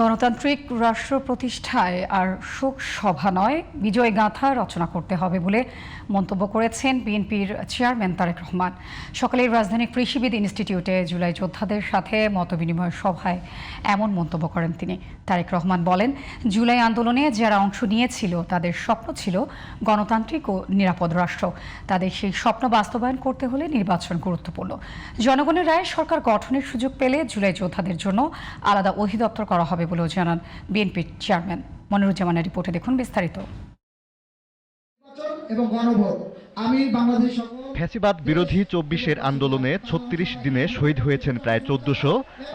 গণতান্ত্রিক রাষ্ট্র প্রতিষ্ঠায় আর শোক সভা নয়, বিজয় গাথা রচনা করতে হবে বলে মন্তব্য করেছেন বিএনপির চেয়ারম্যান তারেক রহমান। সকালে রাজধানীর কৃষিবিদ ইনস্টিটিউটে জুলাই যোদ্ধাদের সাথে মতবিনিময় সভায় এমন মন্তব্য করেন তিনি। তারেক রহমান বলেন, জুলাই আন্দোলনে যারা অংশ নিয়েছিল তাদের স্বপ্ন ছিল গণতান্ত্রিক ও নিরাপদ রাষ্ট্র। তাদের সেই স্বপ্ন বাস্তবায়ন করতে হলে নির্বাচন গুরুত্বপূর্ণ। জনগণের রায়ে সরকার গঠনের সুযোগ পেলে জুলাই যোদ্ধাদের জন্য আলাদা অধিদপ্তর করা হবে বলেও জানান বিএনপির চেয়ারম্যান। মনিরুজ্জামানের রিপোর্টে দেখুন বিস্তারিত। ফ্যাসিবাদ বিরোধী ২৪-এর আন্দোলনে ৩৬ দিনে শহীদ হয়েছেন প্রায় ১৪০০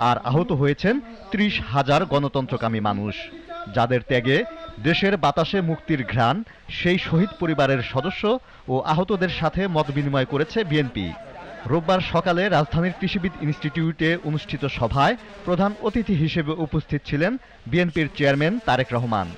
আর আহত হয়েছেন ৩০,০০০ গণতন্ত্রকামী মানুষ, যাদের ত্যাগে দেশের বাতাসে মুক্তির ঘ্রাণ। সেই শহীদ পরিবারের সদস্য ও আহতদের সাথে মতবিনিময় করেছে বিএনপি। রোববার সকালে রাজধানীর কৃষিবিদ ইনস্টিটিউটে অনুষ্ঠিত সভায় প্রধান অতিথি হিসেবে উপস্থিত ছিলেন বিএনপির চেয়ারম্যান তারেক রহমান।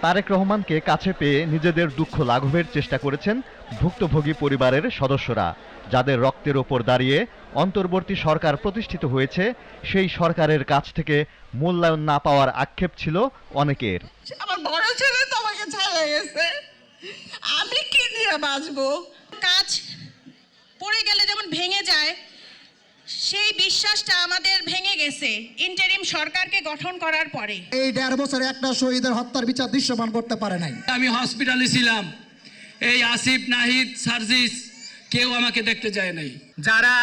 তারেক রহমানকে কাছে পেয়ে নিজেদের দুঃখ লাঘবের চেষ্টা করেছেন ভুক্তভোগী পরিবারের সদস্যরা, যাদের রক্তের ওপর দাঁড়িয়ে অন্তর্বর্তী সরকার প্রতিষ্ঠিত হয়েছে। সেই সরকারের কাছ থেকে মূল্যায়ন না পাওয়ার আক্ষেপ ছিল অনেকের। আমার বড় ছেলে তো আমাকে ছাড়া গেছে, আমি কি নিয়ে বাঁচবো? কাজ পড়ে গেলে যেমন ভেঙে যায়, সেই বিশ্বাসটা আমাদের ভেঙে গেছে ইন্টারিম সরকারকে গঠন করার পরে। এই ১.৫ বছরে একটা শহীদের হত্যার বিচার দৃশ্যমান করতে পারে নাই। আমি হসপিটালে ছিলাম, এই আসিফ, নাহিদ, সার্জিস কেউ আমাকে দেখতে যায় নাই। যারা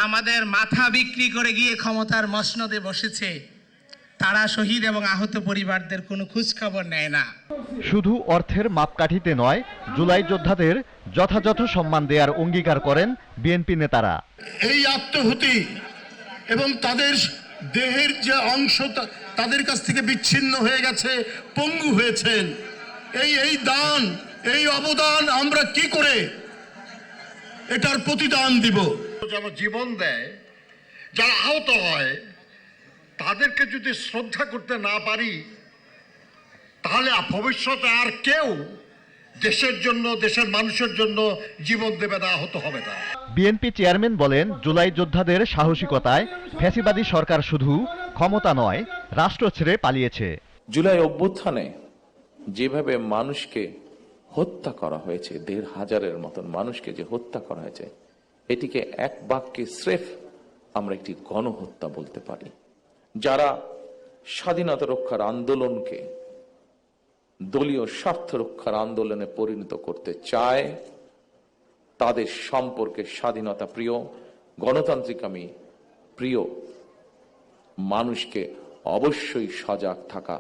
আমাদের মাথা বিক্রি করে গিয়ে ক্ষমতার মসনদে বসেছে, তারা শহীদ এবং আহত পরিবারদের কোনো খোঁজ খবর নেয় না। শুধু অর্থের মাপকাঠিতে নয়, জুলাই যোদ্ধাদের যথাযথ সম্মান দেওয়ার অঙ্গীকার করেন বিএনপি নেতারা। এই আত্মহুতি এবং তাদের দেহের যে অংশ তাদের কাছ থেকে বিচ্ছিন্ন হয়ে গেছে, পঙ্গু হয়েছেন, এই দান, এই অবদান আমরা কি করে এটার প্রতিদান দিব? যারা জীবন দেয়, যারা আহত হয়, তাদেরকে যদি শ্রদ্ধা করতে না পারি, তাহলে ভবিষ্যতে আর কেউ দেশের জন্য, দেশের মানুষের জন্য জীবন দেবে না, আহত হবে না। বিএনপি চেয়ারম্যান বলেন, জুলাই যোদ্ধাদের সাহসিকতায় ফ্যাসিবাদী সরকার শুধু ক্ষমতা নয়, রাষ্ট্র ছেড়ে পালিয়েছে। জুলাই অভ্যুত্থানে যেভাবে মানুষকে হত্যা করা হয়েছে, ১৫০০-এর মতন মানুষকে যে হত্যা করা হয়েছে, এটিকে এক বাক্যে স্রেফ আমরা একটি গণহত্যা বলতে পারি। যারা স্বাধীনতা রক্ষার আন্দোলনকে দলীয় স্বার্থ রক্ষার আন্দোলনে পরিণত করতে চায়, তাদের সম্পর্কে স্বাধীনতা প্রিয়, গণতান্ত্রিকামী প্রিয় মানুষকে অবশ্যই সজাগ থাকা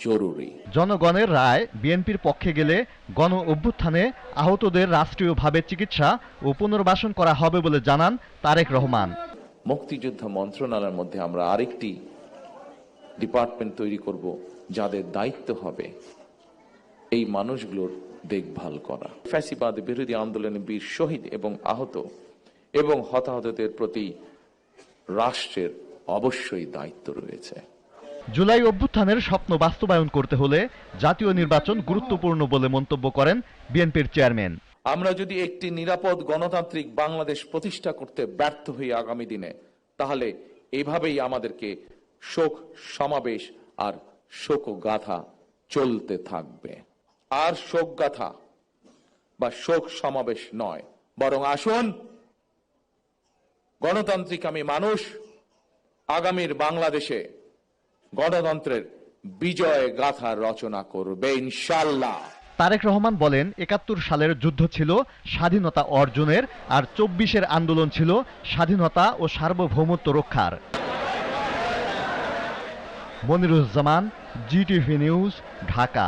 জরুরি। জনগণের রায় বিএনপির পক্ষে গেলে গণ অভ্যুত্থানে আহতদের রাষ্ট্রীয়ভাবে চিকিৎসা ও পুনর্বাসন করা হবে বলে জানান তারেক রহমান। মুক্তিযোদ্ধা মন্ত্রণালয়ের মধ্যে আমরা আরেকটি ডিপার্টমেন্ট তৈরি করব, যাদের দায়িত্ব হবে এই মানুষগুলোর দেখভাল করা। ফ্যাসিবাদ বিরোধী আন্দোলনে বীর শহীদ এবং আহত এবং হতাহতদের প্রতি রাষ্ট্রের অবশ্যই দায়িত্ব রয়েছে। জুলাই অভ্যুত্থানের স্বপ্ন বাস্তবায়ন করতে হলে জাতীয় নির্বাচন গুরুত্বপূর্ণ বলে মন্তব্য করেন বিএনপির চেয়ারম্যান। আমরা যদি একটি নিরাপদ গণতান্ত্রিক বাংলাদেশ প্রতিষ্ঠা করতে ব্যর্থ হই আগামী দিনে, তাহলে এভাবেই আমাদেরকে শোক সমাবেশ আর শোকগাথা চলতে থাকবে। আর শোকগাথা বা শোক সমাবেশ নয়, বরং আসুন গণতান্ত্রিকামী মানুষ আগামীর বাংলাদেশে গণতন্ত্রের বিজয় গাথা রচনা করবে ইনশাআল্লাহ। তারেক রহমান বলেন, ৭১ সালের যুদ্ধ ছিল স্বাধীনতা অর্জনের, আর ২৪-এর আন্দোলন ছিল স্বাধীনতা ও সার্বভৌমত্ব রক্ষার। Moniruzzaman, GTV news, Dhaka.